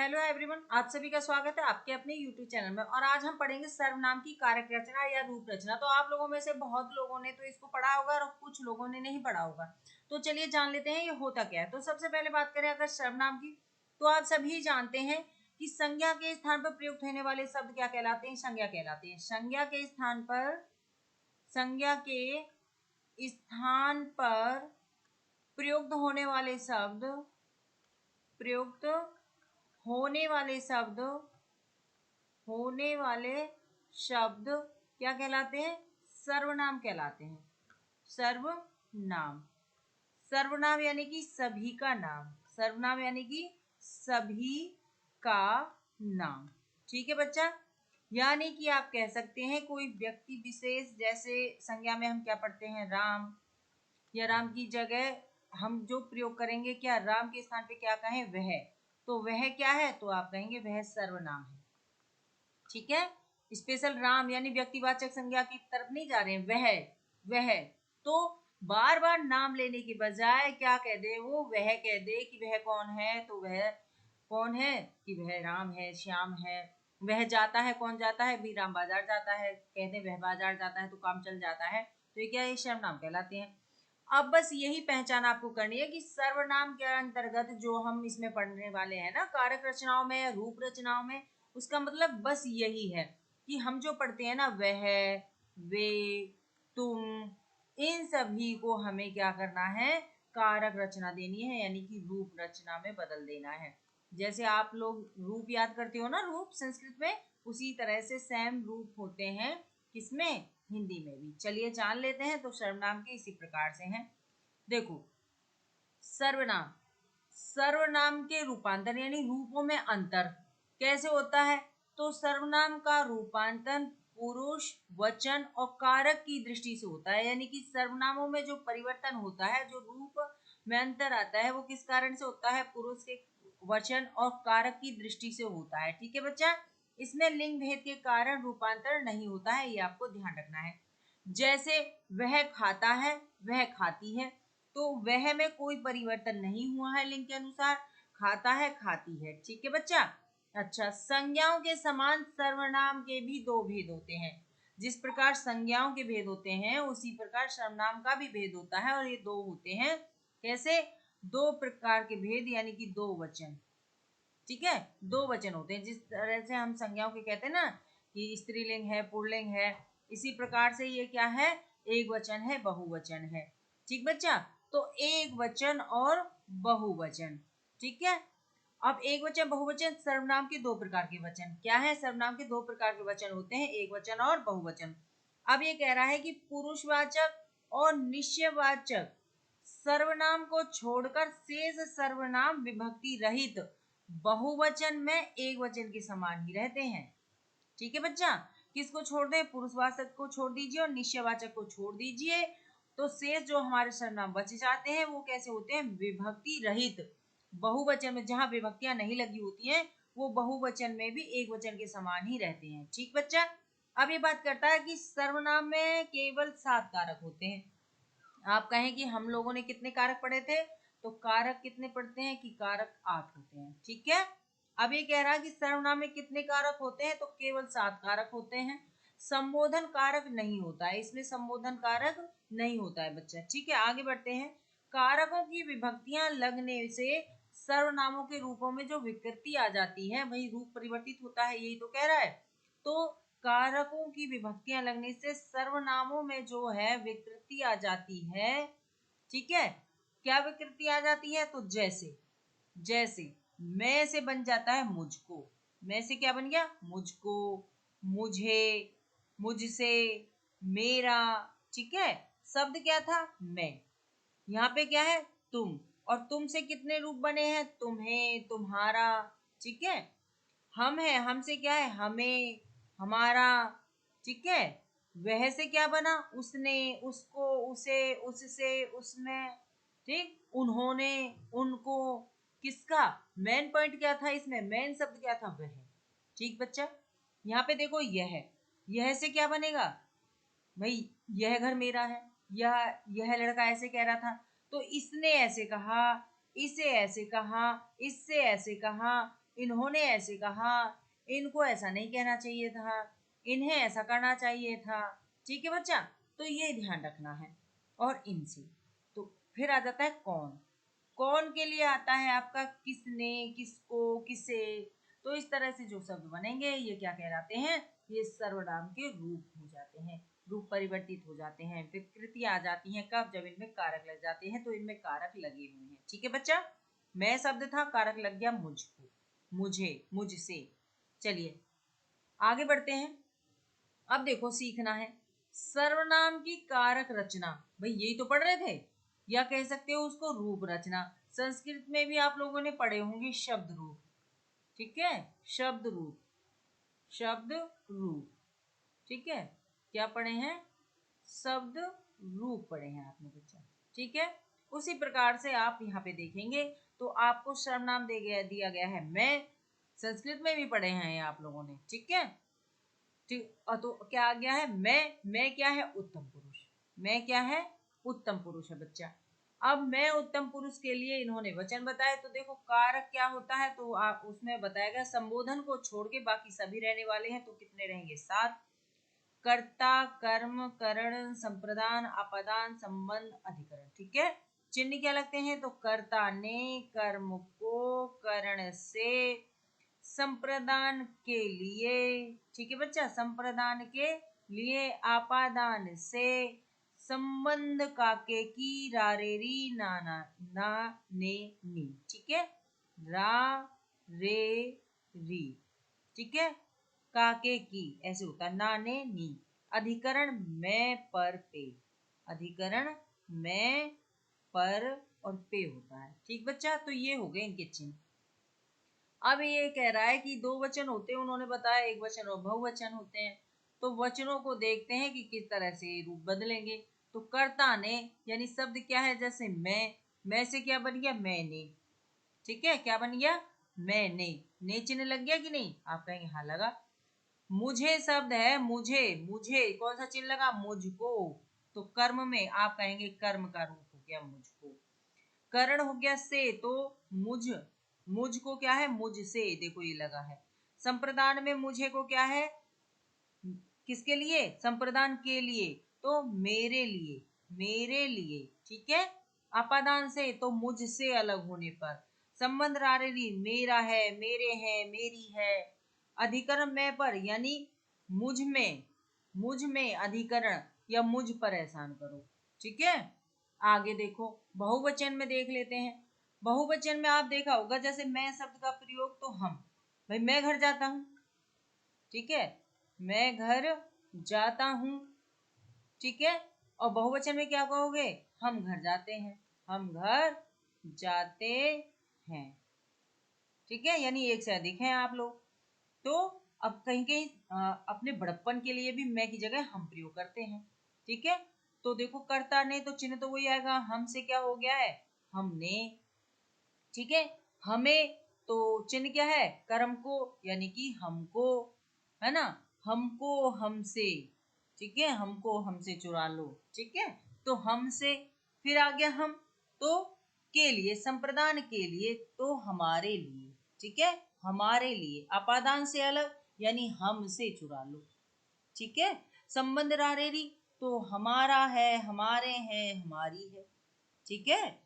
Hello everyone, आप सभी का स्वागत है आपके अपने यूट्यूब चैनल में। और आज हम पढ़ेंगे सर्वनाम की कारक रचना या रूप रचना। तो आप लोगों में से बहुत लोगों ने तो इसको पढ़ा होगा और कुछ लोगों ने नहीं पढ़ा होगा। तो चलिए जान लेते हैं ये होता क्या है। तो सबसे पहले बात करें अगर सर्वनाम की, तो आप सभी जानते हैं कि संज्ञा के स्थान पर प्रयुक्त होने वाले शब्द क्या कहलाते हैं? संज्ञा कहलाते हैं। संज्ञा के स्थान पर प्रयुक्त होने वाले शब्द क्या कहलाते हैं? सर्वनाम कहलाते हैं। सर्वनाम यानी कि सभी का नाम। ठीक है बच्चा। यानी कि आप कह सकते हैं कोई व्यक्ति विशेष, जैसे संज्ञा में हम क्या पढ़ते हैं? राम, या राम की जगह हम जो प्रयोग करेंगे, क्या राम के स्थान पे क्या कहें? वह। तो वह क्या है? तो आप कहेंगे वह सर्वनाम है। ठीक है। स्पेशल राम यानी व्यक्तिवाचक संज्ञा की तरफ नहीं जा रहे हैं। वह तो बार बार नाम लेने की बजाय क्या कह दे? वो वह कह दे कि वह कौन है। तो वह कौन है? कि वह राम है, श्याम है। वह जाता है, कौन जाता है? भी राम बाजार जाता है। कहते वह बाजार जाता है तो काम चल जाता है। तो ये क्या है? सर्वनाम कहलाते हैं। अब बस यही पहचान आपको करनी है कि सर्वनाम के अंतर्गत जो हम इसमें पढ़ने वाले हैं ना, कारक रचनाओं में, रूप रचनाओं में, उसका मतलब बस यही है कि हम जो पढ़ते हैं ना, वह, वे, तुम, इन सभी को हमें क्या करना है? कारक रचना देनी है, यानी कि रूप रचना में बदल देना है। जैसे आप लोग रूप याद करते हो ना, रूप संस्कृत में, उसी तरह से सेम रूप होते हैं किसमें? हिंदी में भी। चलिए जान लेते हैं। तो सर्वनाम के इसी प्रकार से हैं। देखो, सर्वनाम के रूपांतर यानी रूपों में अंतर कैसे होता है? तो सर्वनाम का रूपांतर पुरुष, वचन और कारक की दृष्टि से होता है। यानी कि सर्वनामों में जो परिवर्तन होता है, जो रूप में अंतर आता है, वो किस कारण से होता है? पुरुष के, वचन और कारक की दृष्टि से होता है। ठीक है बच्चा। इसमें लिंग भेद के कारण रूपांतर नहीं होता है, ये आपको ध्यान रखना है। जैसे वह खाता है, वह खाती है, तो वह में कोई परिवर्तन नहीं हुआ है लिंग के अनुसार। खाता है, खाती है। ठीक है बच्चा। अच्छा, संज्ञाओं के समान सर्वनाम के भी दो भेद होते हैं। जिस प्रकार संज्ञाओं के भेद होते हैं, उसी प्रकार सर्वनाम का भी भेद होता है। और ये दो होते हैं। कैसे? दो प्रकार के भेद, यानी कि दो वचन। ठीक है, दो वचन होते हैं। जिस तरह से हम संज्ञाओं के कहते हैं ना कि स्त्रीलिंग है, पुल्लिंग है, इसी प्रकार से ये क्या है? एक वचन है, बहुवचन है। ठीक बच्चा। तो एक वचन और बहुवचन। ठीक है। अब एक वचन, बहुवचन, सर्वनाम के दो प्रकार के वचन क्या है? सर्वनाम के दो प्रकार के वचन होते हैं, एक वचन और बहुवचन। अब ये कह रहा है कि पुरुषवाचक और निश्चयवाचक सर्वनाम को छोड़कर शेष सर्वनाम विभक्ति रहित बहुवचन में एक वचन के समान ही रहते हैं। ठीक है बच्चा। किसको छोड़ दें? पुरुषवाचक को छोड़ दीजिए और निश्चयवाचक को छोड़ दीजिए। तो शेष जो हमारे सर्वनाम बच जाते हैं, वो कैसे होते हैं? विभक्ति रहित बहुवचन में। जहां विभक्तियां नहीं लगी होती हैं, वो बहुवचन में भी एक वचन के समान ही रहते हैं। ठीक बच्चा। अब ये बात करता है कि सर्वनाम में केवल 7 कारक होते हैं। आप कहें कि हम लोगों ने कितने कारक पढ़े थे? तो कारक कितने पढ़ते हैं? कि कारक 8 होते हैं। ठीक है। अब ये कह रहा है कि सर्वनाम में कितने कारक होते हैं? तो केवल 7 कारक होते हैं। संबोधन कारक नहीं होता है, इसमें संबोधन कारक नहीं होता है बच्चा। ठीक है, आगे बढ़ते हैं। कारकों की विभक्तियां लगने से सर्वनामों के रूपों में जो विकृति आ जाती है, वही रूप परिवर्तित होता है, यही तो कह रहा है। तो कारकों की विभक्तियां लगने से सर्वनामों में जो है विकृति आ जाती है। ठीक है। क्या विकृति आ जाती है? तो जैसे जैसे मैं से बन जाता है मुझको। मैं से क्या बन गया? मुझको, मुझे, मुझसे, मेरा। ठीक है। शब्द क्या था? मैं। यहाँ पे क्या है? तुम। और तुम से कितने रूप बने हैं? तुम्हें, तुम्हारा। ठीक है। हम है, हमसे क्या है? हमें, हमारा। ठीक है। वह से क्या बना? उसने, उसको, उसे, उससे, उसने। ठीक। उन्होंने, उनको। किसका? मेन पॉइंट क्या था इसमें? मेन शब्द क्या था? वह। ठीक बच्चा। यहाँ पे देखो, यह से क्या बनेगा? भाई यह घर मेरा है। यह लड़का ऐसे कह रहा था, तो इसने ऐसे कहा, इसे ऐसे कहा, इससे ऐसे कहा, इन्होंने ऐसे कहा, इनको ऐसा नहीं कहना चाहिए था, इन्हें ऐसा करना चाहिए था। ठीक है बच्चा, तो ये ध्यान रखना है। और इनसे तो फिर आ जाता है कौन। कौन के लिए आता है आपका किसने, किसको, किसे। तो इस तरह से जो शब्द बनेंगे ये क्या कहलाते हैं, ये सर्वनाम के रूप हो जाते हैं, रूप परिवर्तित हो जाते हैं। विकृति आ जाती है कब, जब इनमें कारक लग जाते हैं। तो इनमें कारक लगे हुए हैं। ठीक है बच्चा, मैं शब्द था, कारक लग गया मुझको, मुझे, मुझसे। चलिए आगे बढ़ते हैं। अब देखो सीखना है सर्वनाम की कारक रचना। भाई यही तो पढ़ रहे थे, या कह सकते हो उसको रूप रचना। संस्कृत में भी आप लोगों ने पढ़े होंगे शब्द रूप। ठीक है, शब्द रूप, शब्द रूप। ठीक है, क्या पढ़े हैं, शब्द रूप पढ़े हैं आपने बच्चा। ठीक है, उसी प्रकार से आप यहाँ पे देखेंगे तो आपको सर्वनाम दिया गया है मैं। संस्कृत में भी पढ़े हैं ये आप लोगों ने। ठीक है, ठीक। तो क्या आ गया है, मैं क्या है, उत्तम पुरुष। मैं क्या है, उत्तम पुरुष है बच्चा। अब मैं उत्तम पुरुष के लिए इन्होंने वचन बताए। तो देखो कारक क्या होता है, तो आप उसमें बताया गया संबोधन को छोड़ के बाकी सभी रहने वाले हैं। तो कितने रहेंगे, 7। कर्ता, कर्म, करण, संप्रदान, अपादान, संबंध, अधिकरण। ठीक है, चिन्ह क्या लगते हैं, तो कर्ता ने कर्म को करण से, संप्रदान के लिए। ठीक है बच्चा, संप्रदान के लिए, आपादान से, संबंध काके की, रारेरी, नाना, ना, ने, नी। ठीक है, रा, रे, री। ठीक है, काके की ऐसे होता है, ना, ने, नी। अधिकरण मैं, पर, पे। अधिकरण मैं, पर और पे होता है। ठीक बच्चा, तो ये हो गए इनके चिन्ह। अब ये कह रहा है कि 2 वचन होते हैं, उन्होंने बताया, एक वचन और बहुवचन होते हैं। तो वचनों को देखते हैं कि किस तरह से रूप बदलेंगे। तो कर्ता ने यानी शब्द क्या है, जैसे मैं से क्या बन गया, मैंने। ठीक है, क्या बन गया, मैंने। ने चिन्ह लग गया कि नहीं, आप कहेंगे हाँ लगा। मुझे शब्द है, मुझे, मुझे कौन सा चिन्ह लगा, मुझको। तो कर्म में आप कहेंगे कर्म का रूप हो गया मुझको। करण हो गया से, तो मुझ को क्या है, मुझसे। देखो ये लगा है। संप्रदान में मुझे को क्या है, किसके लिए, संप्रदान के लिए, तो मेरे लिए, मेरे लिए। ठीक है, अपादान से, तो मुझसे अलग होने पर। संबंध रारेरी, मेरा है, मेरे है, मेरी है। अधिकरण में पर यानी मुझ में अधिकरण या मुझ पर एहसान करो। ठीक है, आगे देखो बहुवचन में देख लेते हैं। बहुवचन में आप देखा होगा, जैसे मैं शब्द का प्रयोग तो हम, भाई मैं घर जाता हूं। ठीक है, मैं घर जाता हूं। ठीक है, और बहुवचन में क्या कहोगे, हम घर जाते हैं, हम घर जाते हैं। ठीक है, यानी एक से अधिक हैं आप लोग। तो अब कहीं कहीं अपने बड़प्पन के लिए भी मैं की जगह हम प्रयोग करते हैं। ठीक है, तो देखो कर्ता ने, तो चिन्ह तो वही आएगा, हमसे क्या हो गया है, हमने। ठीक है, हमें, तो चिन्ह क्या है, कर्म को यानी कि हमको, है ना, हमको हमसे। ठीक है, हमको हमसे चुरा लो। ठीक है, तो हमसे, फिर आ गया हम, तो के लिए, संप्रदान के लिए, तो हमारे लिए। ठीक है, हमारे लिए, अपादान से अलग यानी हमसे चुरा लो। ठीक है, संबंध रारेरी, तो हमारा है, हमारे हैं, हमारी है। ठीक है,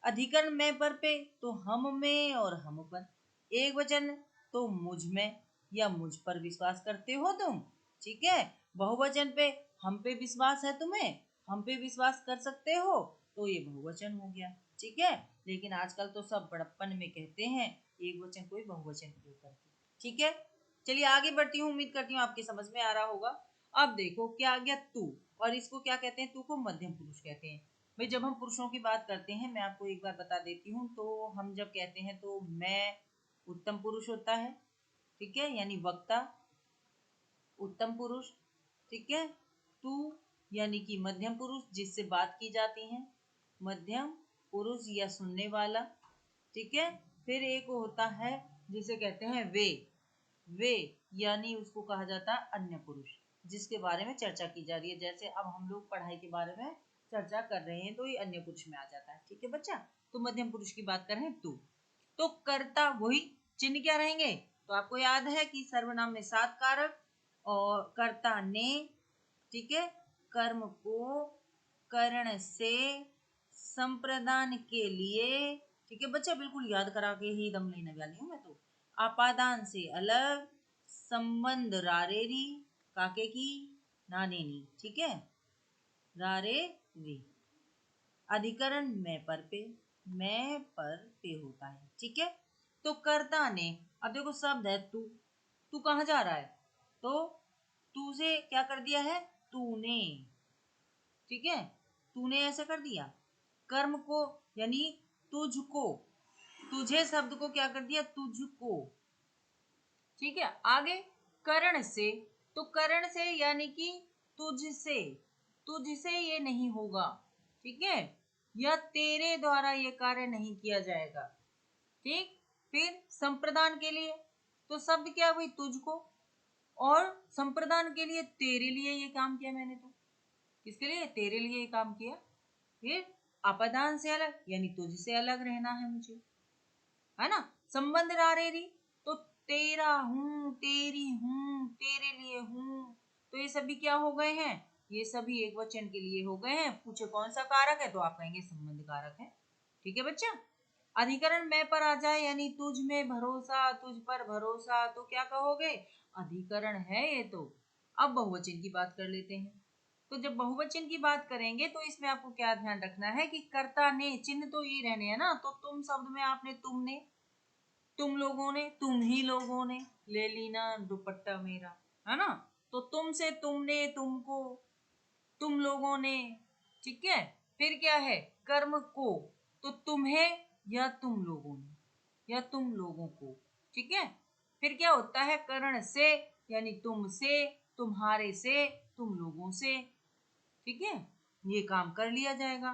अधिकरण में पर पे, तो हम में और हम पर। एक वचन, तो मुझ में या मुझ पर विश्वास करते हो तुम। ठीक है, बहुवचन पे, हम पे विश्वास है तुम्हें, हम पे विश्वास कर सकते हो, तो ये बहुवचन हो गया। ठीक है, लेकिन आजकल तो सब बड़प्पन में कहते हैं, एक वचन कोई बहुवचन प्रयोग करते। ठीक है, चलिए आगे बढ़ती हूँ, उम्मीद करती हूँ आपके समझ में आ रहा होगा। अब देखो क्या आ गया, तू। और इसको क्या कहते हैं, तू को मध्यम पुरुष कहते हैं। भाई जब हम पुरुषों की बात करते हैं, मैं आपको एक बार बता देती हूँ, तो हम जब कहते हैं तो मैं उत्तम पुरुष होता है। ठीक है, यानी वक्ता, उत्तम पुरुष। ठीक है, तू यानी कि मध्यम पुरुष जिससे बात की जाती है, मध्यम पुरुष या सुनने वाला। ठीक है, फिर एक होता है जिसे कहते हैं वे यानी उसको कहा जाता है अन्य पुरुष, जिसके बारे में चर्चा की जा रही है। जैसे अब हम लोग पढ़ाई के बारे में चर्चा कर रहे हैं, तो ये अन्य पुरुष में आ जाता है। ठीक है बच्चा, तो मध्यम पुरुष की बात कर रहे हैं तू। तो कर्ता वही चिन्ह क्या रहेंगे? तो आपको याद है कि सर्वनाम में 7 कारक और कर्ता ने, ठीक है, कर्म को, करण से, संप्रदान के लिए, ठीक है बच्चा, बिल्कुल याद करा के ही दम लेने वाली हूँ मैं तो। आपादान से अलग, संबंध रारेरी, काके की, नाने नी, ठीक है, रारे री, अधिकरण मैं पर पे होता है, ठीक है। तो कर्ता ने, अब देखो शब्द है तू, तू कहाँ जा रहा है? तो तू से क्या कर दिया है? तूने, ठीक है, तूने ऐसे कर दिया। कर्म को यानी तुझको, तुझे शब्द को क्या कर दिया? तुझको, ठीक है। आगे करण से, तो करण से यानी कि तुझसे, तुझसे ये नहीं होगा, ठीक है, या तेरे द्वारा ये कार्य नहीं किया जाएगा, ठीक। फिर संप्रदान के लिए, तो शब्द क्या हुई? तुझको, और संप्रदान के लिए तेरे लिए ये काम किया मैंने, तो किसके लिए? तेरे लिए ये काम किया। फिर अपदान से अलग यानी तुझसे अलग रहना है मुझे, है ना। संबंध रारेरी, तो तेरा हूं, तेरी हूं, तेरे लिए हूं, तो ये सभी क्या हो गए हैं? ये सभी एक वचन के लिए हो गए हैं। पूछे कौन सा कारक है, तो आप कहेंगे संबंध कारक है, ठीक है बच्चा। अधिकरण मैं पर आ जाए यानी तुझ में भरोसा, तुझ पर भरोसा, तो क्या कहोगे? अधिकरण है ये तो। अब बहुवचन की बात कर लेते हैं। तो जब बहुवचन की बात करेंगे तो इसमें आपको क्या ध्यान रखना है कि कर्ता ने, चिन्ह तो ये रहने हैं ना, तो तुम शब्द में आपने तुमने, तुम लोगों ने, तुम ही लोगों ने ले ली ना दुपट्टा मेरा, है ना। तो तुमसे, तुमने, तुमको, तुम लोगों ने, ठीक है। फिर क्या है? कर्म को, तो तुम्हें या तुम लोगों ने या तुम लोगों को, ठीक है। फिर क्या होता है? करण से यानी तुमसे, तुम्हारे से, तुम लोगों से, ठीक है, ये काम कर लिया जाएगा।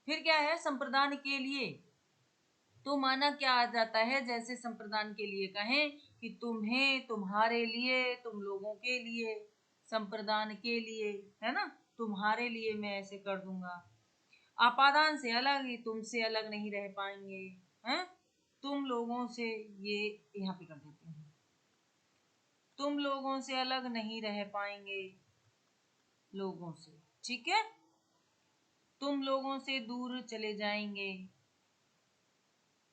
फिर क्या है? संप्रदान के लिए, तो माना क्या आ जाता है? जैसे संप्रदान के लिए कहें कि तुम्हें, तुम्हारे लिए, तुम लोगों के लिए, संप्रदान के लिए, है ना, तुम्हारे लिए मैं ऐसे कर दूंगा। आपादान से अलग, ये तुमसे अलग नहीं रह पाएंगे, हैं, तुम लोगों से, ये यहाँ पे कर देते हैं, तुम लोगों से अलग नहीं रह पाएंगे, लोगों से, ठीक है, तुम लोगों से दूर चले जाएंगे।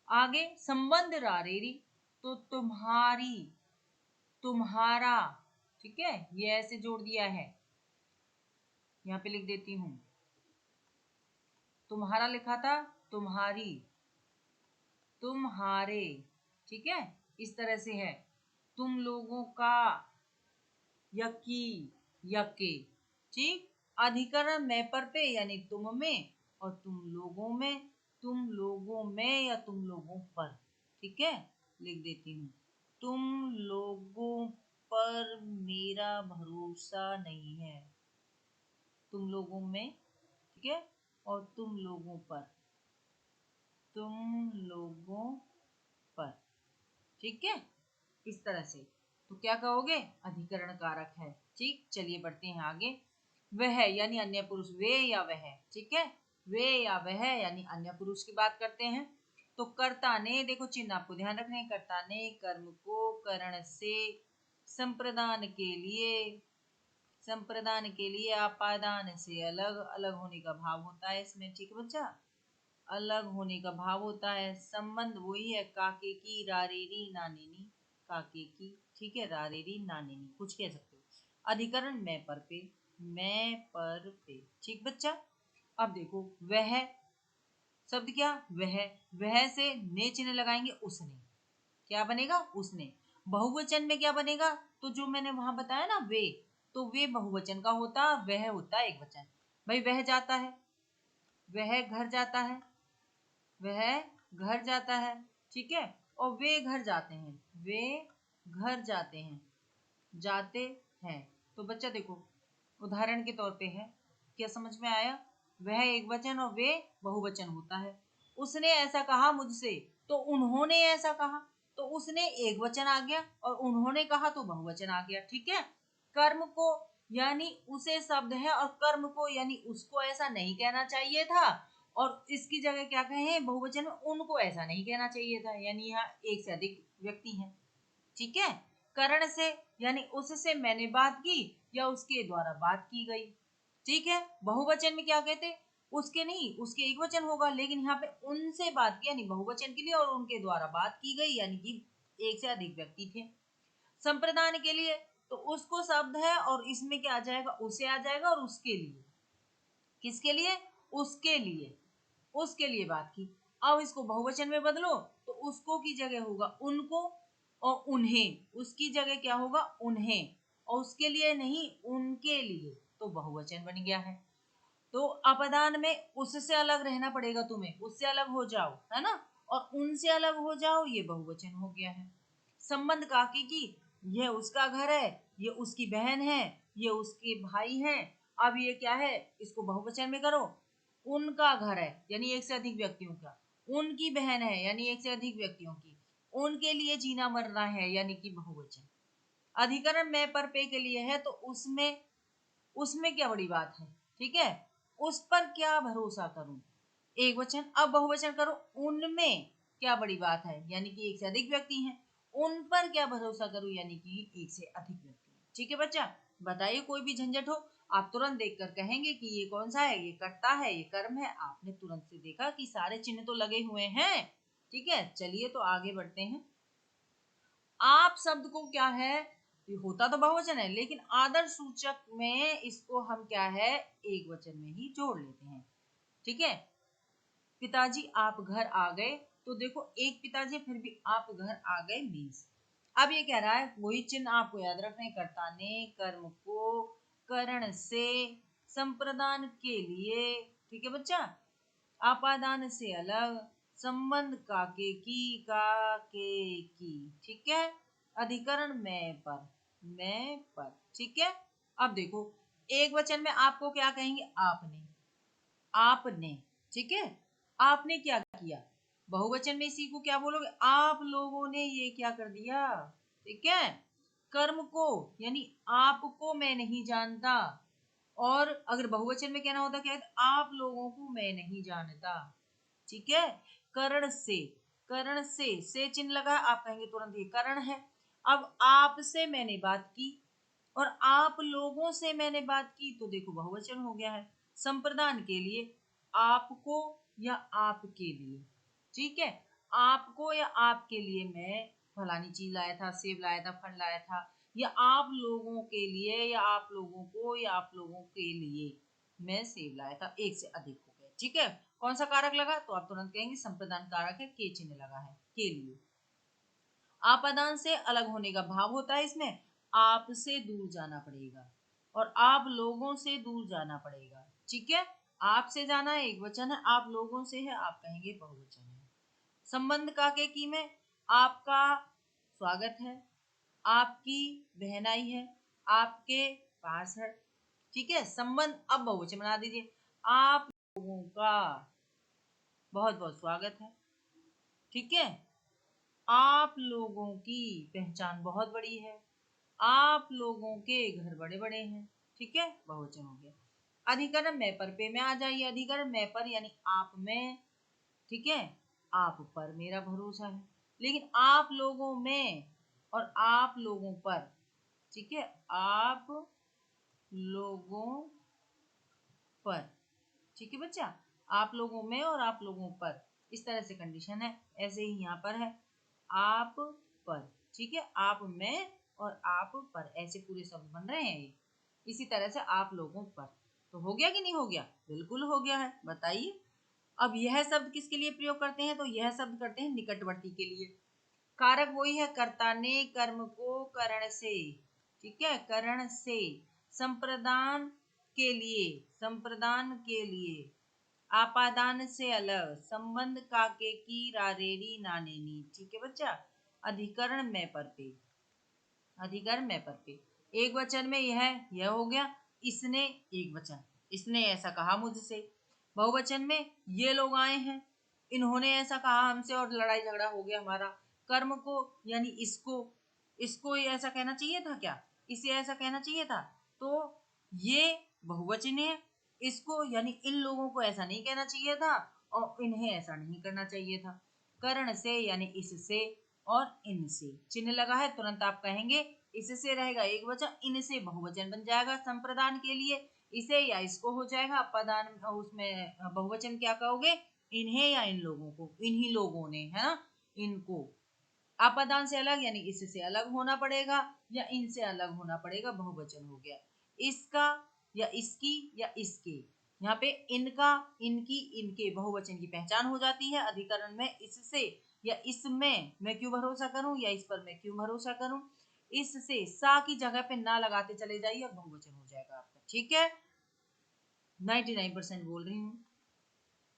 आगे संबंध रारेरी, तो तुम्हारी, तुम्हारा, ठीक है, ये ऐसे जोड़ दिया है, यहाँ पे लिख देती हूं, तुम्हारा लिखा था, तुम्हारी, तुम्हारे, ठीक है, इस तरह से है। तुम लोगों का, यकी, यके, ठीक। अधिकरण मैं पर पे यानी तुम में, और तुम लोगों में, तुम लोगों में या तुम लोगों पर, ठीक है, लिख देती हूँ, तुम लोगों पर मेरा भरोसा नहीं है, तुम लोगों में, ठीक है, और तुम लोगों पर, तुम लोगों पर, ठीक है, इस तरह से। तो क्या कहोगे? अधिकरण कारक है, ठीक। चलिए बढ़ते हैं आगे। वह यानी अन्य पुरुष, वे या वह, ठीक है, वे या वह यानी अन्य पुरुष की बात करते हैं। तो कर्ता ने, देखो चिन्ह आपको ध्यान रखने हैं, कर्ता ने कर्म को, करण से, संप्रदान के लिए, संप्रदान के लिए, आपादान से अलग, अलग होने का भाव होता है इसमें, ठीक है बच्चा, अलग होने का भाव होता है। संबंध वही है, काके की, रारेरी, नानेनी, काके की, ठीक है, रारेरी, नानेनी, कुछ कह सकते हो। अधिकरण मैं पर पे, मैं पर पे, ठीक बच्चा। अब देखो वह शब्द, क्या वह से ने चिन्ह लगाएंगे, उसने, क्या बनेगा? उसने। बहुवचन में क्या बनेगा? तो जो मैंने वहां बताया ना वे, तो वे बहुवचन का होता, वह होता एक वचन। भाई वह जाता है, वह घर जाता है, वह घर जाता है, ठीक है, और वे घर जाते हैं, वे घर जाते हैं, जाते हैं। तो बच्चा देखो उदाहरण के तौर पे है, क्या समझ में आया? वह एक वचन और वे बहुवचन होता है। उसने ऐसा कहा मुझसे, तो उन्होंने ऐसा कहा, तो उसने एक वचन आ गया, और उन्होंने कहा तो बहुवचन आ गया, ठीक है। कर्म को यानी उसे शब्द है, और कर्म को यानी उसको ऐसा नहीं कहना चाहिए था, और इसकी जगह क्या कहें बहुवचन में, उनको ऐसा नहीं कहना चाहिए था, यानी यहाँ एक से अधिक व्यक्ति हैं। ठीक है, करण से यानी उससे मैंने बात की या उसके द्वारा बात की गई। ठीक है, बहुवचन में क्या कहते, उसके नहीं, उसके एक वचन होगा, लेकिन यहाँ पे उनसे बात की यानी बहुवचन के लिए, और उनके द्वारा बात की गई यानी कि एक से अधिक व्यक्ति थे। संप्रदान के लिए तो उसको शब्द है और इसमें क्या आ जाएगा, उसे आ जाएगा, और उसके लिए, किसके लिए, उसके लिए, उसके लिए बात की। अब इसको बहुवचन में बदलो तो उसको की जगह होगा उनको, और उन्हें, उसकी जगह क्या होगा, उन्हें, और उसके लिए नहीं, उनके लिए, तो बहुवचन बन गया है। तो अपदान में उससे अलग रहना पड़ेगा तुम्हें, उससे अलग हो जाओ, है ना, और उनसे अलग हो जाओ, ये बहुवचन हो गया है। संबंध काके की, यह उसका घर है, ये उसकी बहन है, ये उसके भाई हैं। अब ये क्या है, इसको बहुवचन में करो, उनका घर है यानी एक से अधिक व्यक्तियों का, उनकी बहन है यानी एक से अधिक व्यक्तियों की, उनके लिए जीना मरना है यानी कि बहुवचन। अधिकरण मैं पर पे के लिए है तो उसमें, उसमें क्या बड़ी बात है, ठीक है, उस पर क्या भरोसा करूं, एक वचन। अब बहुवचन करो, उनमें क्या बड़ी बात है यानी कि एक से अधिक व्यक्ति हैं, उन पर क्या भरोसा करूं यानी कि एक से अधिक व्यक्ति हैं। ठीक है बच्चा, बताइए कोई भी झंझट हो आप तुरंत देखकर कहेंगे कि ये कौन सा है, ये कर्ता है, ये कर्म है। आपने तुरंत से देखा कि सारे चिन्ह तो लगे हुए हैं। ठीक है, चलिए तो आगे बढ़ते हैं। आप शब्द को क्या है, ये होता तो बहुवचन है लेकिन आदर सूचक में इसको हम क्या है, एक वचन में ही जोड़ लेते हैं। ठीक है, पिताजी आप घर आ गए, तो देखो एक पिताजी फिर भी आप घर आ गए मीन्स, अब ये कह रहा है वही चिन्ह आपको याद रखने, कर्ता ने कर्म को करण से संप्रदान के लिए, ठीक है बच्चा, आपादान से अलग, संबंध का के की, ठीक है, अधिकरण मैं पर, ठीक है। अब देखो एक वचन में आपको क्या कहेंगे, आपने, आपने, ठीक है, आपने क्या किया, बहुवचन में इसी को क्या बोलोगे, आप लोगों ने ये क्या कर दिया, ठीक है, कर्म को यानी आपको मैं नहीं जानता, और अगर बहुवचन में कहना होता क्या है, आप लोगों को मैं नहीं जानता। ठीक है, करण से चिन्ह लगा, आप कहेंगे तुरंत ये करण है। अब आपसे मैंने बात की और आप लोगों से मैंने बात की, तो देखो बहुवचन हो गया है। संप्रदान के लिए आपको या आपके लिए, ठीक है, आपको या आपके लिए मैं फलानी चीज लाया था, सेब लाया था, फल लाया था, या आप लोगों के लिए, या आप लोगों को, या आप लोगों के लिए मैं सेब लाया था, एक से अधिक हो गए। ठीक है, कौन सा कारक लगा, तो आप तुरंत कहेंगे संप्रदान कारक है, के चिन्ह लगा है, के लिए। आपादान से अलग होने का भाव होता है इसमें, आपसे दूर जाना पड़ेगा और आप लोगों से दूर जाना पड़ेगा। ठीक है, आपसे जाना एक वचन है, आप लोगों से है, आप कहेंगे बहुवचन है। संबंध का के की में आपका स्वागत है, आपकी बहनाई है, आपके पास है। ठीक है, संबंध अब बहुवचन बना दीजिए, आप लोगों का बहुत बहुत स्वागत है। ठीक है, आप लोगों की पहचान बहुत बड़ी है, आप लोगों के घर बड़े बड़े हैं। ठीक है, बहुवचन हो गया। अधिकरण मैं पर पे में आ जाइए, अधिकरण मैं पर यानी आप में, ठीक है, आप पर मेरा भरोसा है, लेकिन आप लोगों में और आप लोगों पर, ठीक है, आप लोगों पर, ठीक है बच्चा, आप लोगों में और आप लोगों पर, इस तरह से कंडीशन है। ऐसे ही यहाँ पर है आप पर, ठीक है, आप में और आप पर, ऐसे पूरे शब्द बन रहे हैं ये, इसी तरह से आप लोगों पर। तो हो गया कि नहीं हो गया, बिल्कुल हो गया है, बताइए। अब यह शब्द किसके लिए प्रयोग करते हैं, तो यह शब्द करते हैं निकटवर्ती के लिए। कारक वही है, कर्ता ने कर्म को करण से, ठीक है, करण से, संप्रदान के लिए, संप्रदान के लिए, आपादान से अलग, संबंध काके की रारेरी नानेनी, ठीक है बच्चा, अधिकरण में पर पे, अधिकरण में पर पे, एक वचन में यह हो गया, इसने, एक वचन, इसने ऐसा कहा मुझसे। बहुवचन में ये लोग आए हैं, इन्होंने ऐसा कहा हमसे और लड़ाई झगड़ा हो गया हमारा। कर्म को यानी इसको, इसको ये ऐसा कहना चाहिए था क्या, इसे ऐसा कहना चाहिए था, तो ये बहुवचन है। इसको यानी इन लोगों को ऐसा नहीं कहना चाहिए था और इन्हें ऐसा नहीं करना चाहिए था। करण से यानी इससे और इनसे चिन्ह लगा है, तुरंत आप कहेंगे इससे रहेगा एक वचन, इनसे बहुवचन बन जाएगा। संप्रदान के लिए इसे या इसको हो जाएगा, अपदान उसमें बहुवचन क्या कहोगे, इन्हें या इन लोगों को, इन्हीं लोगों ने, है ना, इनको। आपादान से अलग यानी इससे अलग होना पड़ेगा या इनसे अलग होना पड़ेगा, बहुवचन हो गया। इसका या इसकी या इसके, यहाँ पे इनका, इनकी, इनके बहुवचन की पहचान हो जाती है। अधिकरण में इससे या इसमें मैं क्यों भरोसा करूं या इस पर मैं क्यों भरोसा करूं, इससे सा की जगह पे ना लगाते चले जाइए और बहुवचन हो जाएगा आपका। ठीक है, 99% बोल रही हूँ।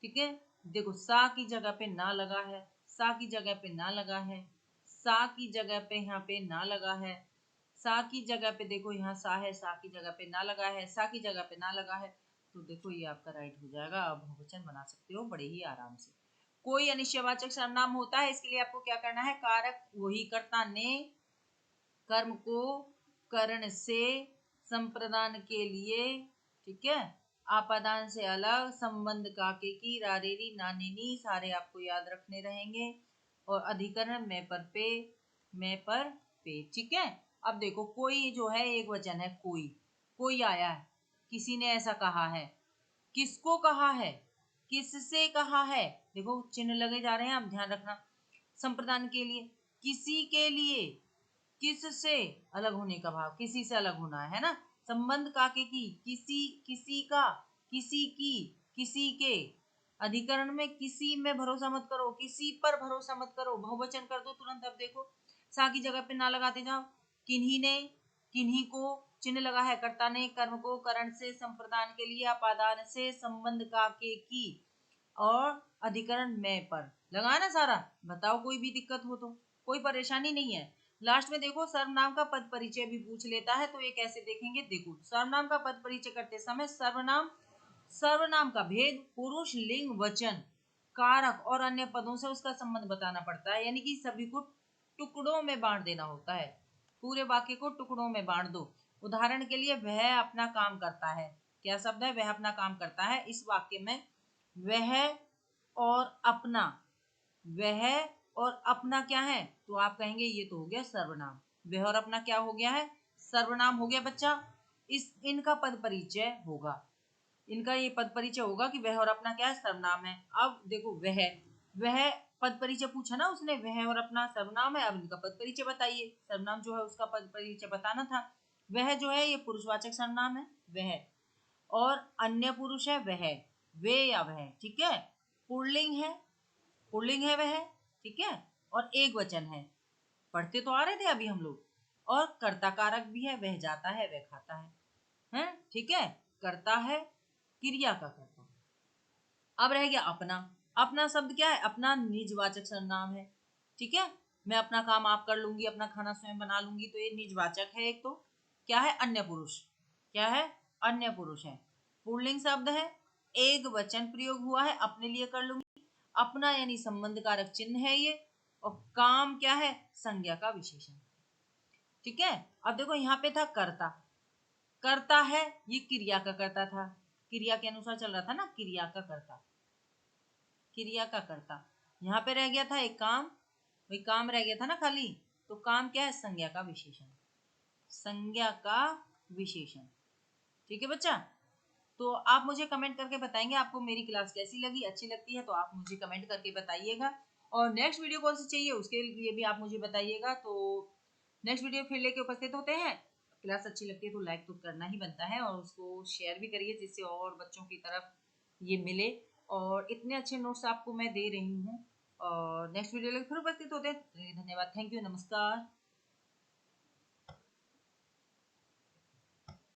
ठीक है, देखो सा की जगह पे ना लगा है, सा की जगह पे ना लगा है, सा की जगह पे यहाँ पे ना लगा है, सा की जगह पे देखो यहाँ सा है, सा की जगह पे ना लगा है, सा की जगह पे ना लगा है, तो देखो ये आपका राइट हो जाएगा। आप बहुवचन बना सकते हो बड़े ही आराम से। कोई अनिश्चयवाचक सर्वनाम होता है, इसके लिए आपको क्या करना है, कारक वही कर्ता ने, कर्म को करण से, संप्रदान के लिए, ठीक है, आपादान से अलग, संबंध काके की, रारेरी नानेनी सारे आपको याद रखने रहेंगे, और अधिकरण मैं पर पे, मैं पर पे। ठीक है, अब देखो कोई जो है एक वचन है, कोई, कोई आया है, किसी ने ऐसा कहा है, किसको कहा है, किससे कहा है, देखो चिन्ह लगे जा रहे हैं, आप ध्यान रखना। संप्रदान के लिए, किसी के लिए, किससे अलग होने का भाव, किसी से अलग होना है ना। संबंध काके की, किसी, किसी का, किसी की, किसी के। अधिकरण में किसी में भरोसा मत करो, किसी पर भरोसा मत करो, बहुवचन कर दो तुरंत। अब देखो सा की जगह पे ना लगाते जाओ, किन्हीं ने, किन्हीं को, चिन्ह लगा है कर्ता ने, कर्म को करण से, संप्रदान के लिए, अपादान से, संबंध काके की, और अधिकरण में पर लगा ना सारा। बताओ कोई भी दिक्कत हो तो, कोई परेशानी नहीं है। लास्ट में देखो सर्वनाम का पद परिचय भी पूछ लेता है, तो ये कैसे देखेंगे, देखो सर्वनाम का पद परिचय करते समय सर्वनाम, सर्वनाम का भेद, पुरुष, लिंग, वचन, कारक और अन्य पदों से उसका संबंध बताना पड़ता है, यानी कि सभी को टुकड़ों में बांट देना होता है। पूरे वाक्य को टुकड़ों में बांट दो। उदाहरण के लिए वह अपना काम करता है, क्या शब्द है, वह अपना काम करता है। इस वाक्य में वह और अपना, वह और अपना क्या है, तो आप कहेंगे ये तो हो गया सर्वनाम। वह और अपना क्या हो गया है, सर्वनाम हो गया बच्चा। इस इनका पद परिचय होगा, इनका ये पद परिचय होगा कि वह और अपना क्या है, सर्वनाम है। अब देखो वह पद परिचय पूछा ना उसने, वह और अपना सर्वनाम है, अब इनका पद परिचय बताइए। सर्वनाम जो है उसका पद परिचय बताना था। वह जो है ये पुरुषवाचक सर्वनाम है, वह, और अन्य पुरुष है वह, वे या वह, ठीक है। पुल्लिंग है, पुल्लिंग है वह, ठीक है, और एक वचन है, पढ़ते तो आ रहे थे अभी हम लोग। और कर्ता कारक भी है, वह जाता है वह खाता है, ठीक है, करता है, क्रिया का करता। अब रह गया अपना। अपना शब्द क्या है, अपना निजवाचक सर्वनाम है, ठीक है। मैं अपना काम आप कर लूंगी, अपना खाना स्वयं बना लूंगी, तो ये निजवाचक है। एक तो क्या है, अन्य पुरुष, क्या है, अन्य पुरुष है, पुल्लिंग शब्द है, एक वचन प्रयोग हुआ है, अपने लिए कर लूंगी। अपना यानी संबंध कारक चिन्ह है ये, और काम क्या है, संज्ञा का विशेषण, ठीक है। अब देखो यहाँ पे था कर्ता, करता है, ये क्रिया का करता था, क्रिया के अनुसार चल रहा था ना, क्रिया का करता, क्रिया का करता। यहाँ पे रह गया था एक काम, वही काम रह गया था ना खाली, तो काम क्या है, संज्ञा का विशेषण, संज्ञा का विशेषण, ठीक है बच्चा। तो आप मुझे कमेंट करके बताएंगे आपको मेरी क्लास कैसी लगी, अच्छी लगती है तो आप मुझे कमेंट करके बताइएगा। और नेक्स्ट वीडियो कौन सी चाहिए उसके लिए भी आप मुझे बताइएगा। तो नेक्स्ट वीडियो फिर लेके उपस्थित होते हैं। क्लास अच्छी लगती है तो लाइक तो करना ही बनता है, और उसको शेयर भी करिए जिससे और बच्चों की तरफ ये मिले। और इतने अच्छे नोट्स आपको मैं दे रही हूँ। और नेक्स्ट वीडियो लेके फिर उपस्थित होते हैं। धन्यवाद, थैंक यू, नमस्कार।